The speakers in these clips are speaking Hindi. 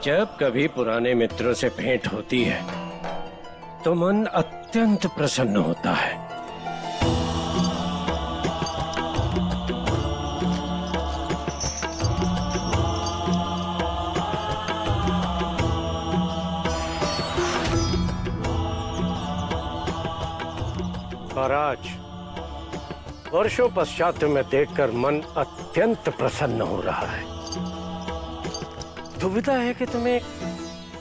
जब कभी पुराने मित्रों से भेंट होती है तो मन अत्यंत प्रसन्न होता है। और आज वर्षों पश्चात तुम्हें देखकर मन अत्यंत प्रसन्न हो रहा है। दुविधा है कि तुम्हें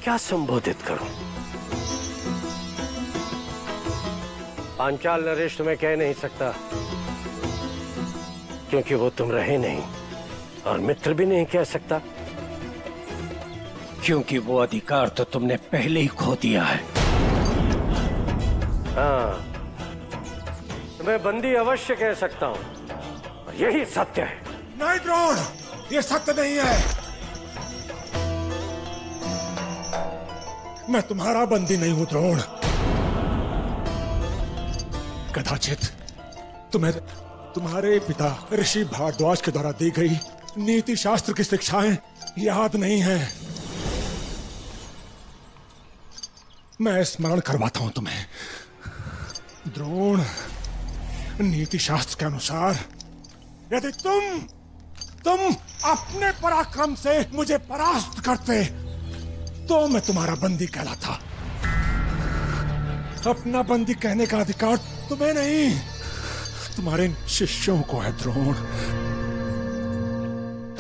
क्या संबोधित करूं। पांचाल नरेश तुम्हें कह नहीं सकता क्योंकि वो तुम रहे नहीं, और मित्र भी नहीं कह सकता क्योंकि वो अधिकार तो तुमने पहले ही खो दिया है। हाँ, मैं बंदी अवश्य कह सकता हूं, और यही सत्य है। नहीं द्रोण, ये सत्य नहीं है। मैं तुम्हारा बंदी नहीं हूं द्रोण। कदाचित तुम्हें तुम्हारे पिता ऋषि भारद्वाज के द्वारा दी गई नीति शास्त्र की शिक्षाएं याद नहीं है। मैं स्मरण करवाता हूं तुम्हें। द्रोण, नीति शास्त्र के अनुसार यदि तुम अपने पराक्रम से मुझे परास्त करते तो मैं तुम्हारा बंदी कहलाता। अपना बंदी कहने का अधिकार तुम्हें नहीं, तुम्हारे शिष्यों को है द्रोण।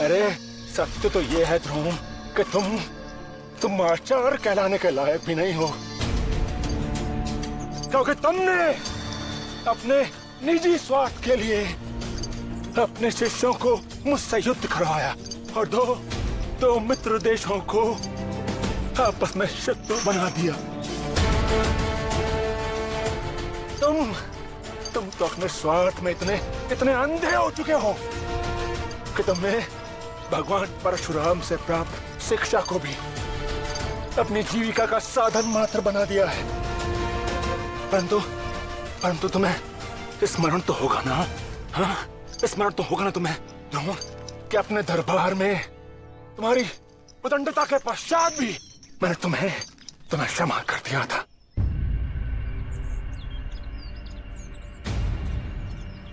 अरे सत्य तो ये है द्रोण कि तुम आचार्य कहलाने के लायक भी नहीं हो, क्योंकि तुमने अपने निजी स्वार्थ के लिए अपने शिष्यों को मुझसे युद्ध करवाया और दो मित्र देशों को आपस में शत्रु बना दिया। तुम तो अपने स्वार्थ में इतने अंधे हो चुके हो कि तुमने भगवान परशुराम से प्राप्त शिक्षा को भी अपनी जीविका का साधन मात्र बना दिया है। परंतु तुम्हें स्मरण तो होगा ना? हाँ, स्मरण तो होगा ना तुम्हें कि अपने दरबार में तुम्हारी उदंडता के पश्चात भी मैंने तुम्हें क्षमा कर दिया था।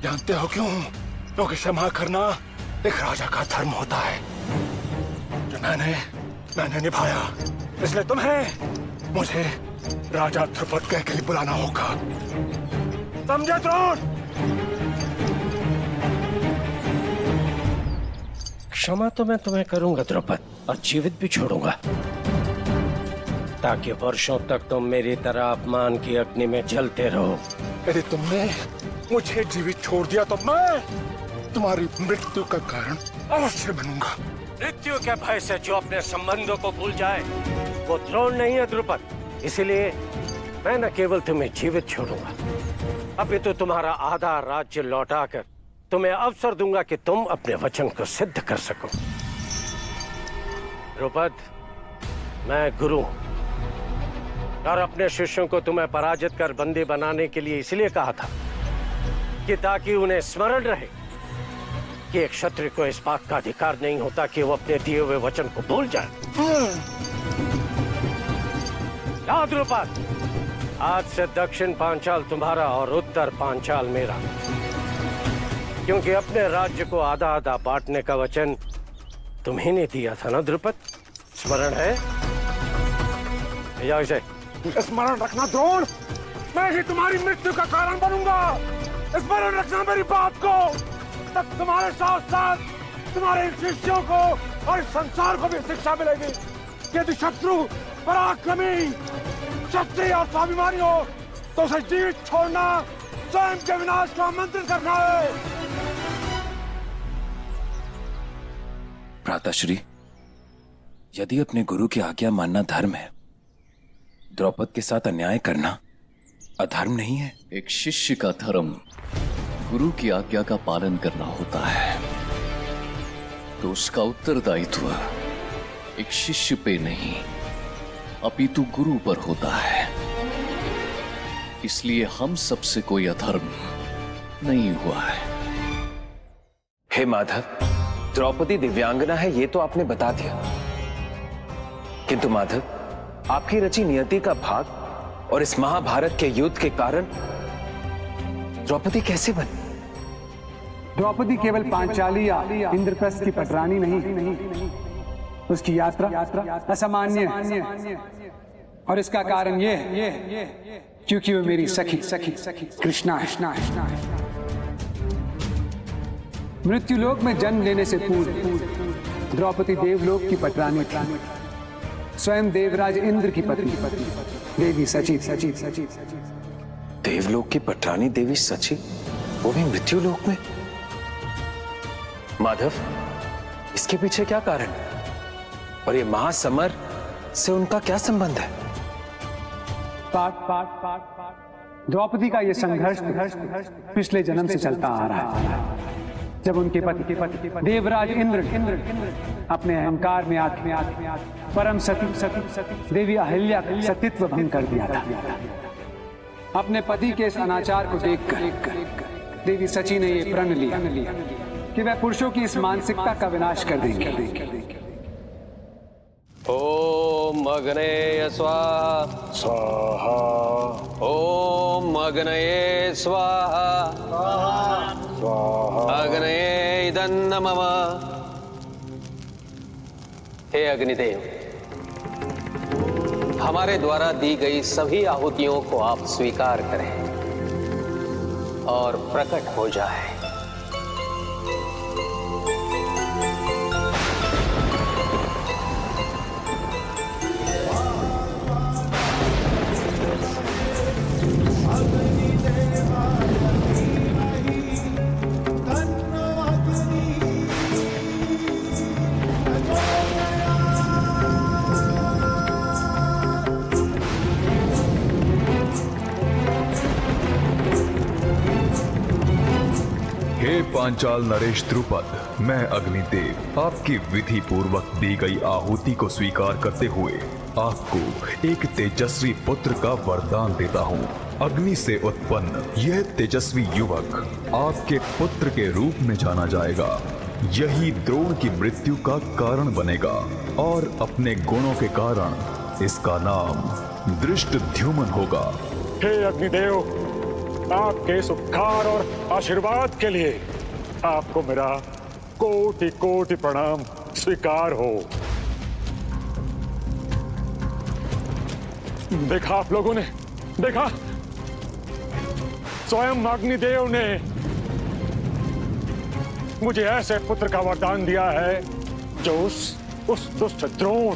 जानते हो क्यों? क्योंकि क्षमा करना एक राजा का धर्म होता है जो मैंने निभाया। इसलिए तुम्हें मुझे राजा द्रुपद कह के बुलाना होगा, समझे द्रोण? क्षमा तो मैं तुम्हें करूंगा द्रुपद, और जीवित भी छोड़ूंगा ताकि वर्षों तक तुम मेरी तरह अपमान की अग्नि में जलते रहो। यदि तुमने मुझे जीवित छोड़ दिया तो मैं तुम्हारी मृत्यु का कारण अवश्य बनूंगा। मृत्यु के भय से जो अपने संबंधों को भूल जाए वो द्रोण नहीं है द्रुपद। इसीलिए मैं न केवल तुम्हें जीवित छोड़ूंगा, अपितु तुम्हारा आधा राज्य लौटाकर तुम्हें अवसर दूंगा कि तुम अपने वचन को सिद्ध कर सको। द्रुपद, मैं गुरु और अपने शिष्यों को तुम्हें पराजित कर बंदी बनाने के लिए इसलिए कहा था कि ताकि उन्हें स्मरण रहे कि एक क्षत्रिय को इस बात का अधिकार नहीं होता कि वो अपने दिए हुए वचन को भूल जाए। द्रुपद, आज से दक्षिण पांचाल तुम्हारा और उत्तर पांचाल मेरा, क्योंकि अपने राज्य को आधा आधा बांटने का वचन तुम्ही ने दिया था ना द्रुपद? स्मरण है? इसे स्मरण रखना द्रोण, मैं ही तुम्हारी मृत्यु का कारण बनूंगा। स्मरण रखना मेरी बात को। तब तुम्हारे साथ साथ तुम्हारे शिष्यों को और संसार को भी शिक्षा मिलेगी कि यदि शत्रु पराक्रमी, क्षत्रिय और स्वाभिमानी हो तो उसे जीवित छोड़ना स्वयं के विनाश को आमंत्रित करना है। भ्राताश्री, यदि अपने गुरु की आज्ञा मानना धर्म है, द्रौपद के साथ अन्याय करना अधर्म नहीं है। एक शिष्य का धर्म गुरु की आज्ञा का पालन करना होता है, तो उसका उत्तरदायित्व एक शिष्य पे नहीं अपितु गुरु पर होता है। इसलिए हम सबसे कोई अधर्म नहीं हुआ है। हे माधव, द्रौपदी दिव्यांगना है ये तो आपने बता दिया, किंतु माधव, आपकी रची नियति का भाग और इस महाभारत के युद्ध के कारण द्रौपदी कैसे बनी? द्रौपदी केवल पांचाली या इंद्रप्रस्थ की पटरानी नहीं, उसकी यात्रा असामान्य है। और इसका कारण ये है क्योंकि वो मेरी सखी कृष्णा है। मृत्युलोक में जन्म लेने से पूर्व द्रौपदी देवलोक की पटरानी थी, स्वयं देवराज इंद्र की पत्नी देवी सची। देवलोक की पटरानी देवी सची, वो भी मृत्युलोक में? माधव, इसके पीछे क्या कारण है? और ये महासमर से उनका क्या संबंध है? द्रौपदी का ये संघर्ष पिछले जन्म से चलता आ रहा है, जब उनके पति देवराज इंद्र अपने अहंकार में आत्म परम सती देवी अहिल्या का सतीत्व भंग कर दिया था। अपने पति के इस अनाचार को देखकर देवी सची ने ये प्रण लिया कि वह पुरुषों की इस मानसिकता का विनाश कर देंगे। ओम अग्नये स्वाहा स्वाहा। ओम अग्नये स्वाहा स्वाहा। अग्नये इदं नमः। हे अग्निदेव, हमारे द्वारा दी गई सभी आहुतियों को आप स्वीकार करें और प्रकट हो जाए। पांचाल नरेश द्रुपद, मैं अग्निदेव आपकी विधि पूर्वक दी गई आहुति को स्वीकार करते हुए आपको एक तेजस्वी पुत्र का वरदान देता हूँ। अग्नि से उत्पन्न यह तेजस्वी युवक आपके पुत्र के रूप में जाना जाएगा। यही द्रोण की मृत्यु का कारण बनेगा और अपने गुणों के कारण इसका नाम दृष्टद्युम्न होगा। हे अग्निदेव, आपके सुखार और आशीर्वाद के लिए आपको मेरा कोटि कोटि प्रणाम स्वीकार हो। देखा आप लोगों ने, देखा स्वयं अग्निदेव ने मुझे ऐसे पुत्र का वरदान दिया है जो उस दुष्ट द्रोण,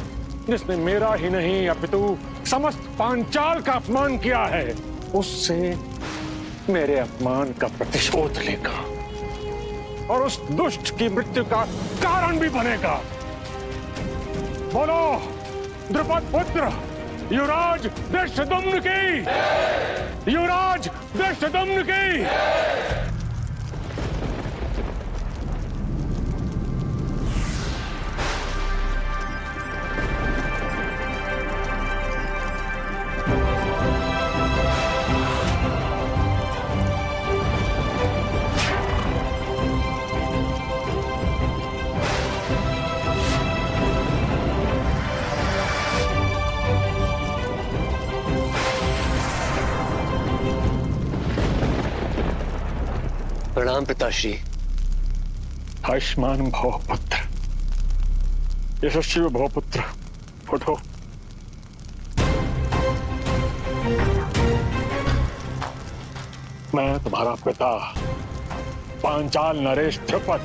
जिसने मेरा ही नहीं अपितु समस्त पांचाल का अपमान किया है, उससे मेरे अपमान का प्रतिशोध लेगा और उस दुष्ट की मृत्यु का कारण भी बनेगा। बोलो द्रुपद पुत्र युवराज धृष्टद्युम्न की, युवराज धृष्टद्युम्न की। प्रणाम पिताश्री। आयुष्मान भव पुत्र, यशस्वी भव पुत्र, उठो। मैं तुम्हारा पिता पांचाल नरेश द्रुपद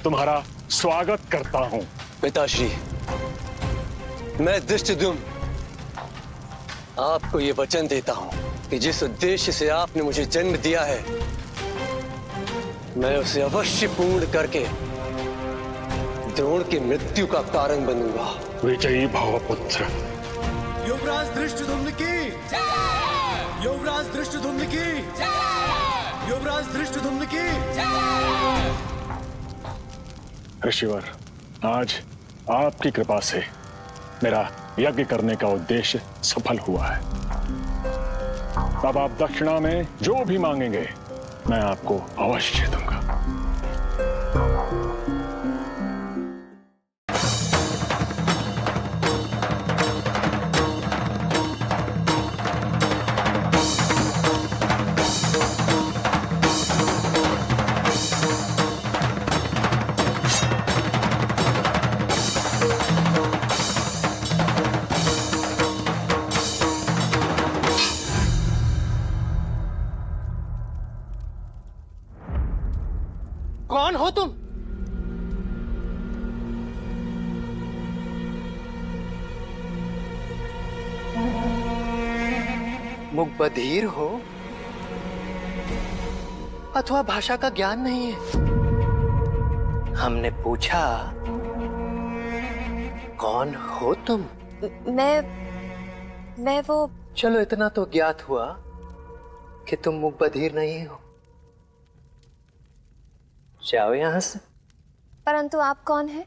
तुम्हारा स्वागत करता हूं। पिताश्री, मैं धृष्टद्युम्न आपको ये वचन देता हूं कि जिस उद्देश्य से आपने मुझे जन्म दिया है, मैं उसे अवश्य पूर्ण करके द्रोण की मृत्यु का कारण बनूंगा। विजयी भव पुत्र। युवराज धृष्टद्युम्न की, युवराज धृष्टद्युम्न की, युवराज धृष्टद्युम्न की। ऋषिवर, आज आपकी कृपा से मेरा यज्ञ करने का उद्देश्य सफल हुआ है। अब आप दक्षिणा में जो भी मांगेंगे मैं आपको अवश्य दूंगा। मुकबधीर हो अथवा भाषा का ज्ञान नहीं है। हमने पूछा कौन हो तुम? मैं वो। चलो इतना तो ज्ञात हुआ कि तुम मुकबधीर नहीं हो। जाओ यहां से। परंतु आप कौन हैं?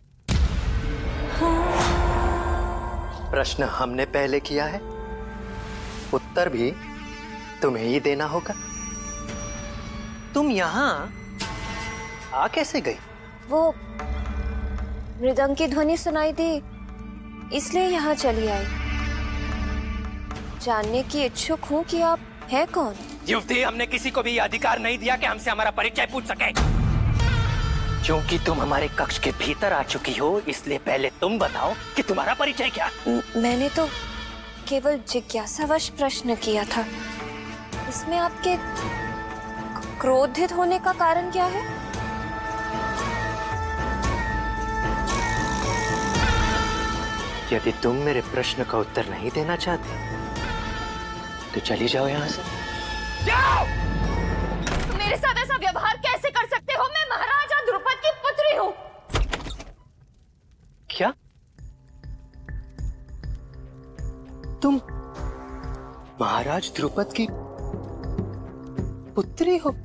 प्रश्न हमने पहले किया है, उत्तर भी तुम्हें ही देना होगा। तुम यहां आ कैसे गई? वो मृदंग की ध्वनि सुनाई दी, इसलिए यहाँ चली आई। जानने की इच्छुक हूँ कि आप हैं कौन। युवती, हमने किसी को भी यह अधिकार नहीं दिया कि हमसे हमारा परिचय पूछ सके। क्योंकि तुम हमारे कक्ष के भीतर आ चुकी हो, इसलिए पहले तुम बताओ कि तुम्हारा परिचय क्या? मैंने तो केवल जिज्ञासावश प्रश्न किया था। इसमें आपके क्रोधित होने का कारण क्या है? यदि तुम मेरे प्रश्न का उत्तर नहीं देना चाहते तो चली जाओ यहाँ से। जाओ! मेरे साथ ऐसा व्यवहार कैसे कर सकते हो? मैं महाराजा द्रुपद की पुत्री हूँ। क्या तुम महाराज द्रुपद की पुत्री हो?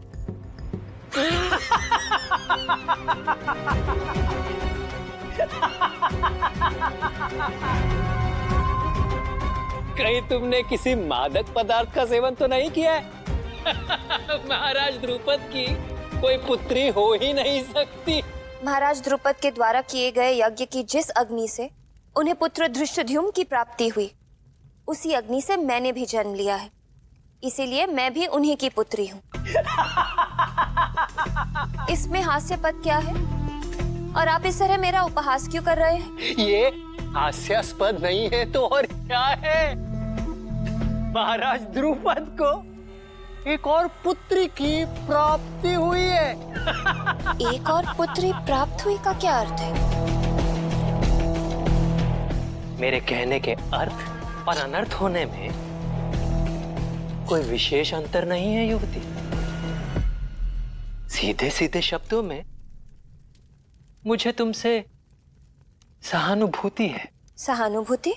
कहीं तुमने किसी मादक पदार्थ का सेवन तो नहीं किया है? महाराज द्रुपद की कोई पुत्री हो ही नहीं सकती। महाराज द्रुपद के द्वारा किए गए यज्ञ की जिस अग्नि से उन्हें पुत्र धृष्टद्युम्न की प्राप्ति हुई, उसी अग्नि से मैंने भी जन्म लिया है। इसीलिए मैं भी उन्हीं की पुत्री हूँ। इसमें हास्यपद क्या है? और आप इस तरह मेरा उपहास क्यों कर रहे हैं? ये हास्यास्पद नहीं है तो और क्या है? महाराज द्रुपद को एक और पुत्री की प्राप्ति हुई है। एक और पुत्री प्राप्त हुई का क्या अर्थ है? मेरे कहने के अर्थ और अनर्थ होने में कोई विशेष अंतर नहीं है युवती। सीधे सीधे शब्दों में मुझे तुमसे सहानुभूति है। सहानुभूति?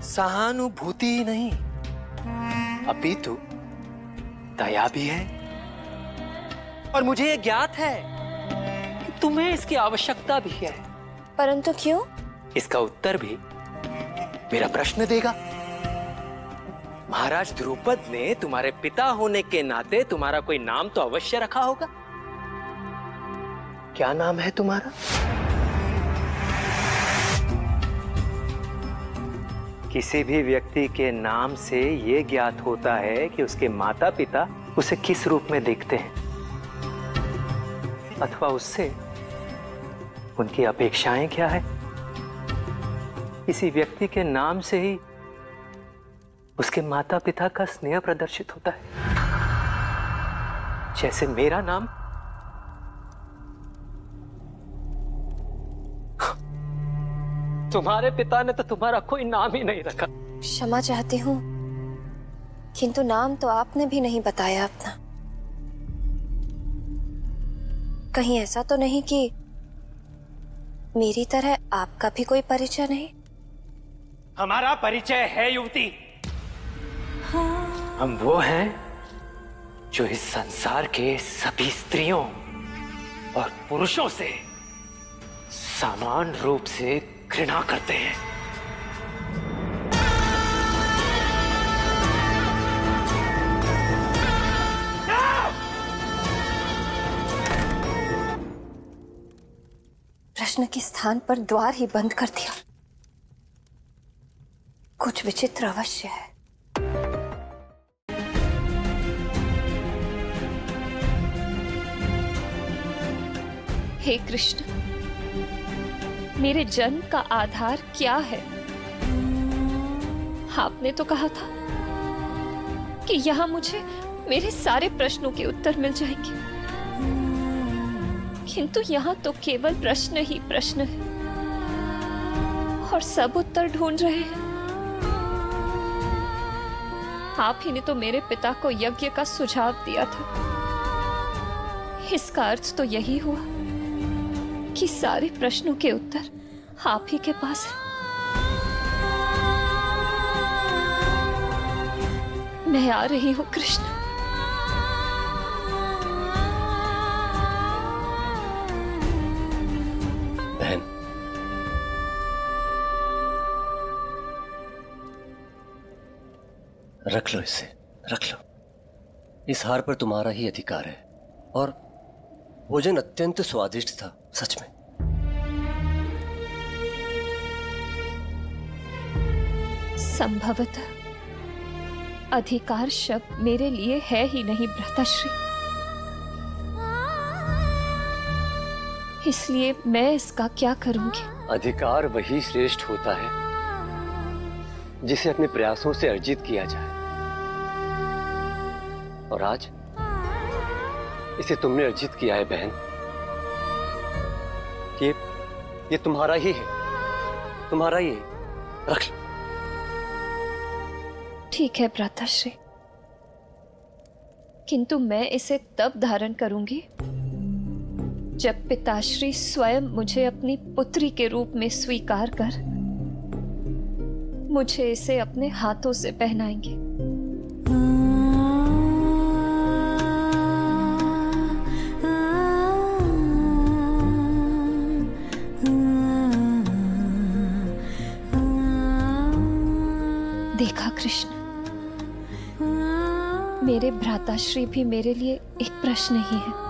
सहानुभूति ही नहीं, अपितु दया भी है। और मुझे ये ज्ञात है कि तुम्हें इसकी आवश्यकता भी है। परंतु क्यों? इसका उत्तर भी मेरा प्रश्न देगा। महाराज द्रुपद ने तुम्हारे पिता होने के नाते तुम्हारा कोई नाम तो अवश्य रखा होगा। क्या नाम है तुम्हारा? किसी भी व्यक्ति के नाम से यह ज्ञात होता है कि उसके माता पिता उसे किस रूप में देखते हैं, अथवा उससे उनकी अपेक्षाएं क्या है। किसी व्यक्ति के नाम से ही उसके माता पिता का स्नेह प्रदर्शित होता है। जैसे मेरा नाम तुम्हारे पिता ने तो तुम्हारा कोई नाम ही नहीं रखा। क्षमा चाहती हूँ, किंतु नाम तो आपने भी नहीं बताया अपना। कहीं ऐसा तो नहीं कि मेरी तरह आपका भी कोई परिचय नहीं? हमारा परिचय है युवती। हम वो हैं जो इस संसार के सभी स्त्रियों और पुरुषों से समान रूप से घृणा करते हैं। प्रश्न के स्थान पर द्वार ही बंद कर दिया। कुछ विचित्र अवश्य है। हे कृष्ण, मेरे जन्म का आधार क्या है? आपने तो कहा था कि यहाँ मुझे मेरे सारे प्रश्नों के उत्तर मिल जाएंगे, किंतु यहाँ तो केवल प्रश्न ही प्रश्न है और सब उत्तर ढूंढ रहे हैं। आप ही ने तो मेरे पिता को यज्ञ का सुझाव दिया था। इसका अर्थ तो यही हुआ कि सारे प्रश्नों के उत्तर आप ही के पास है। मैं आ रही हूँ कृष्ण। बहन, रख लो इसे, रख लो। इस हार पर तुम्हारा ही अधिकार है और भोजन अत्यंत स्वादिष्ट था, सच में। संभवतः अधिकार शब्द मेरे लिए है ही नहीं भ्राताश्री, इसलिए मैं इसका क्या करूंगी? अधिकार वही श्रेष्ठ होता है जिसे अपने प्रयासों से अर्जित किया जाए, और आज इसे तुमने अर्जित किया है बहन। ये तुम्हारा ही है, तुम्हारा ही है, रख लो। ठीक है भ्राताश्री, किंतु मैं इसे तब धारण करूंगी जब पिताश्री स्वयं मुझे अपनी पुत्री के रूप में स्वीकार कर मुझे इसे अपने हाथों से पहनाएंगे। देखा कृष्ण, मेरे भ्राताश्री भी मेरे लिए एक प्रश्न ही है।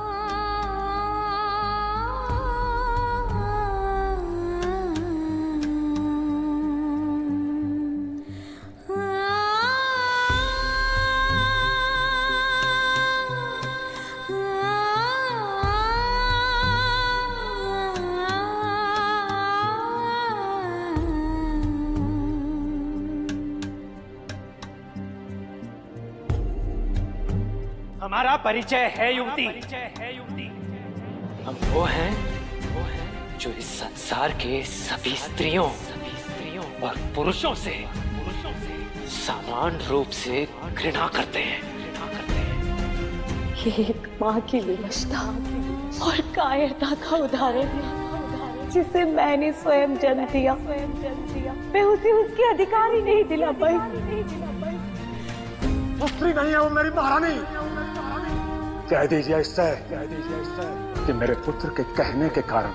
हमारा परिचय है युवती। हम वो हैं जो इस संसार के सभी स्त्रियों और पुरुषों से समान रूप से घृणा करते हैं। ये एक माँ की विवशता और कायरता का उदाहरण है जिसे मैंने स्वयं जन्म दिया। मैं उसे उसके अधिकार ही नहीं दिला पाई। स्त्री नहीं है वो मेरी महारानी। कह दीजिए इससे कि मेरे पुत्र के कहने के कारण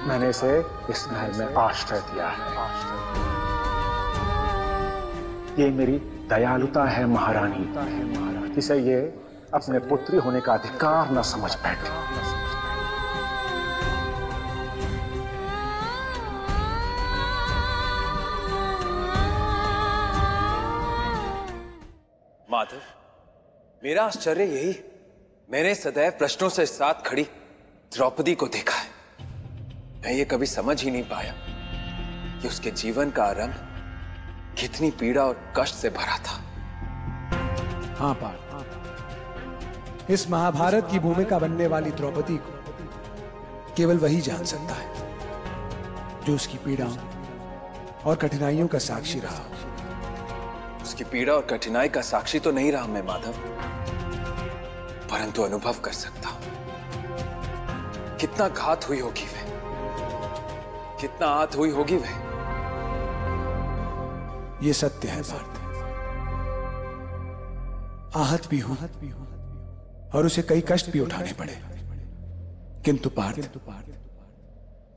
मैंने इसे इस महल में आश्रय दिया है। ये मेरी दयालुता है महारानी, इसे ये अपने पुत्री होने का अधिकार न समझ बैठी। माधव, मेरा आश्चर्य यही, मैंने सदैव प्रश्नों से साथ खड़ी द्रौपदी को देखा है। मैं ये कभी समझ ही नहीं पाया कि उसके जीवन का आरंभ कितनी पीड़ा और कष्ट से भरा था। हाँ पार्थ, इस महाभारत की भूमिका बनने वाली द्रौपदी को केवल वही जान सकता है जो उसकी पीड़ाओं और कठिनाइयों का साक्षी रहा। उसकी पीड़ा और कठिनाई का साक्षी तो नहीं रहा मैं माधव, परंतु अनुभव कर सकता हूं कितना घात हुई होगी वह, कितना आहत हुई होगी वह। यह सत्य है पार्थ, आहत भी हूं और उसे कई कष्ट भी उठाने पड़े, किंतु पार्थ,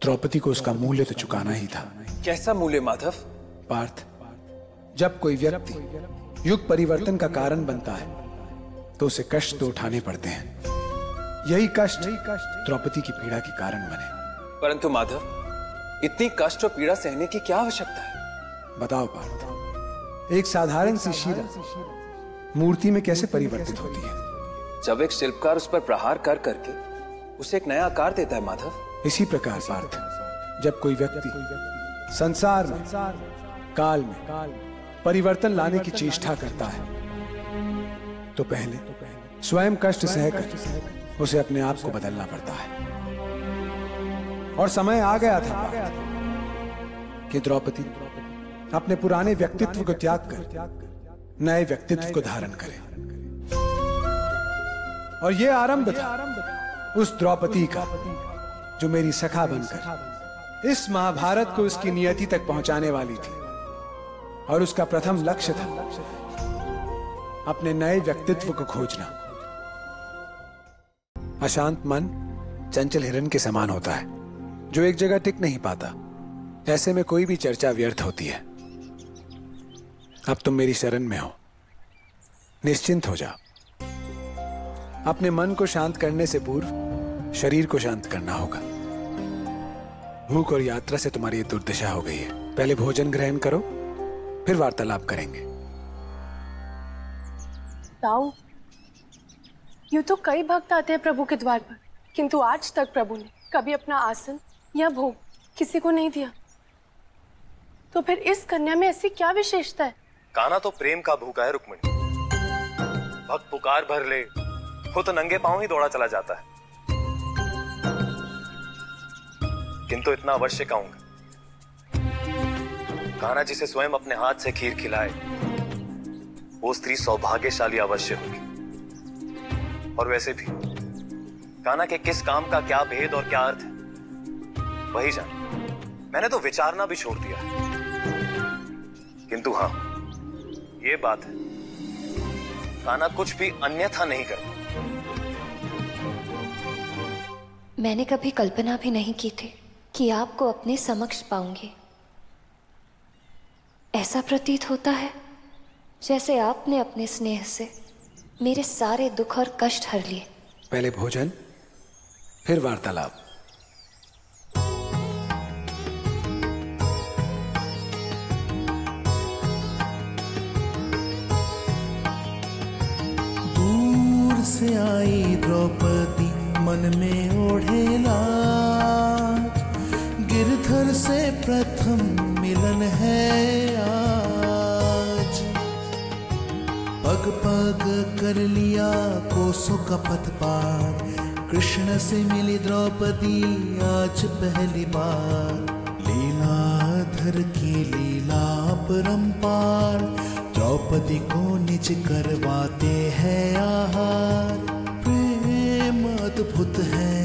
द्रौपदी को उसका मूल्य तो चुकाना ही था। कैसा मूल्य माधव? पार्थ, जब कोई व्यक्ति युग परिवर्तन का कारण बनता है तो उसे कष्ट तो उठाने पड़ते हैं। यही कष्ट द्रौपदी की पीड़ा के कारण बने। परंतु माधव, इतनी कष्ट और पीड़ा सहने की क्या आवश्यकता है? बताओ पार्थ, एक साधारण सी शिला मूर्ति में कैसे परिवर्तित होती है? जब एक शिल्पकार उस पर प्रहार कर करके उसे एक नया आकार देता है माधव। इसी प्रकार पार्थ, जब कोई व्यक्ति संसार में काल में परिवर्तन लाने की चेष्टा करता है तो पहले स्वयं कष्ट सहकर उसे अपने आप को बदलना पड़ता है। और समय आ गया था कि द्रौपदी अपने पुराने व्यक्तित्व को त्याग कर नए व्यक्तित्व को धारण करे। और यह आरंभ था उस द्रौपदी का जो मेरी सखा बनकर इस महाभारत को उसकी नियति तक पहुंचाने वाली थी। और उसका प्रथम लक्ष्य था अपने नए व्यक्तित्व को खोजना। अशांत मन चंचल हिरण के समान होता है जो एक जगह टिक नहीं पाता। ऐसे में कोई भी चर्चा व्यर्थ होती है। अब तुम मेरी शरण में हो, निश्चिंत हो जाओ। अपने मन को शांत करने से पूर्व शरीर को शांत करना होगा। भूख और यात्रा से तुम्हारी ये दुर्दशा हो गई है। पहले भोजन ग्रहण करो, फिर वार्तालाप करेंगे। ताऊ, यूं तो कई भक्त आते हैं प्रभु के द्वार पर, किंतु आज तक प्रभु ने कभी अपना आसन या भोग किसी को नहीं दिया। तो फिर इस कन्या में ऐसी क्या विशेषता है? कान्हा तो प्रेम का भूखा है रुक्मिणी। भक्त पुकार भर ले, खुद नंगे पांव ही दौड़ा चला जाता है। किंतु इतना अवश्य कहूंगा, कान्हा जिसे स्वयं अपने हाथ से खीर खिलाए वो स्त्री सौभाग्यशाली अवश्य होगी। और वैसे भी कान्हा के किस काम का क्या भेद और क्या अर्थ है वही जान। मैंने तो विचारना भी छोड़ दिया है। किंतु हां, ये बात है, कान्हा कुछ भी अन्यथा नहीं करता। मैंने कभी कल्पना भी नहीं की थी कि आपको अपने समक्ष पाऊंगी। ऐसा प्रतीत होता है जैसे आपने अपने स्नेह से मेरे सारे दुख और कष्ट हर लिए। पहले भोजन, फिर वार्तालाप। दूर से आई द्रौपदी मन में ओढ़े लाज, गिरधर से प्रथम मिलन है आज। पग पग कर लिया कोसों का पथ पार, कृष्ण से मिली द्रौपदी आज पहली बार। लीलाधर की लीला परंपार, द्रौपदी को निज करवाते हैं आहार। प्रेम अद्भुत है,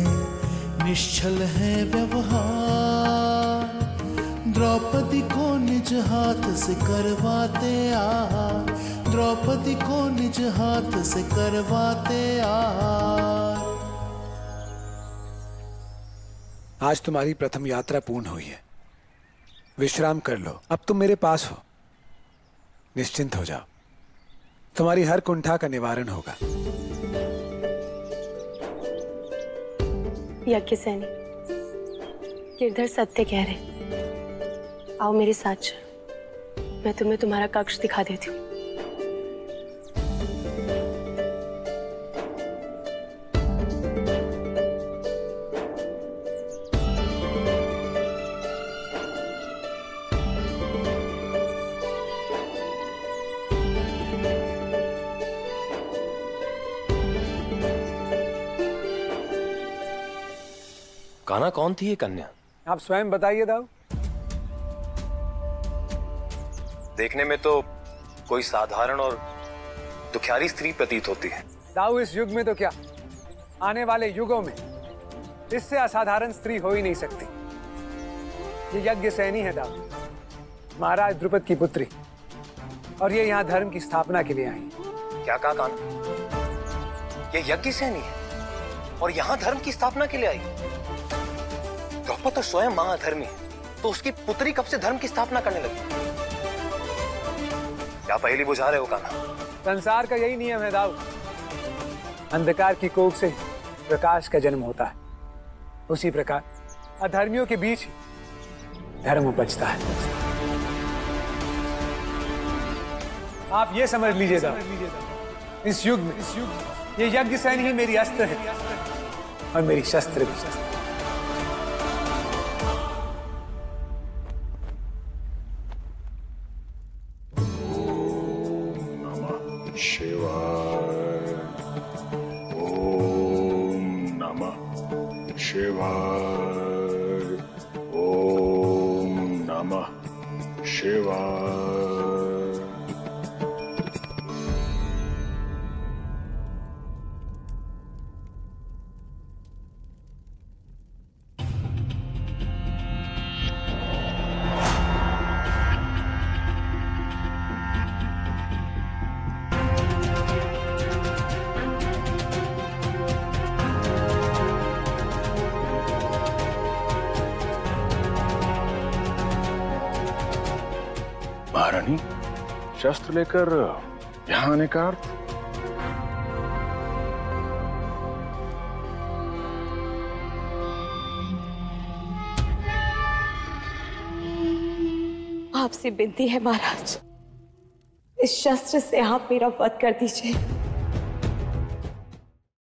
निश्चल है व्यवहार, द्रौपदी को निज हाथ से करवाते आहार। द्रौपदी को निज हाथ से करवाते आहार। आज तुम्हारी प्रथम यात्रा पूर्ण हुई है। विश्राम कर लो, अब तुम मेरे पास हो। निश्चिंत हो जाओ, तुम्हारी हर कुंठा का निवारण होगा। यज्ञसेनी, गिरधर सत्य कह रहे। आओ मेरे साथ चलो, मैं तुम्हें तुम्हारा कक्ष दिखा देती हूँ। कान्हा कौन थी ये कन्या? आप स्वयं बताइए दाऊ। देखने में तो कोई साधारण और दुखियारी स्त्री प्रतीत होती है। दाऊ, इस युग में तो क्या, आने वाले युगों में इससे असाधारण स्त्री हो ही नहीं सकती। ये यज्ञसेनी है दाऊ, महाराज द्रुपद की पुत्री, और ये यहाँ धर्म की स्थापना के लिए आई। क्या कहा कान्हा? ये यज्ञसेनी है और यहाँ धर्म की स्थापना के लिए आई? द्रौपद तो स्वयं महाधर्मी है, तो उसकी पुत्री कब से धर्म की स्थापना करने लगी? क्या पहेली बुझा रहे हो कान्हा? संसार का यही नियम है दाऊ, अंधकार की कोख से प्रकाश का जन्म होता है। उसी प्रकार अधर्मियों के बीच धर्म उपजता है। आप ये समझ लीजिए दाऊ, इस युग में ये यज्ञसेनी ही मेरी अस्त्र है और मेरी शस्त्र भी। शिवाय ओम नमः शिवाय ओम नमः शिवाय। रानी, शस्त्र लेकर यहां आने का अर्थ? आपसे विनती है महाराज, इस शस्त्र से आप मेरा वध कर दीजिए।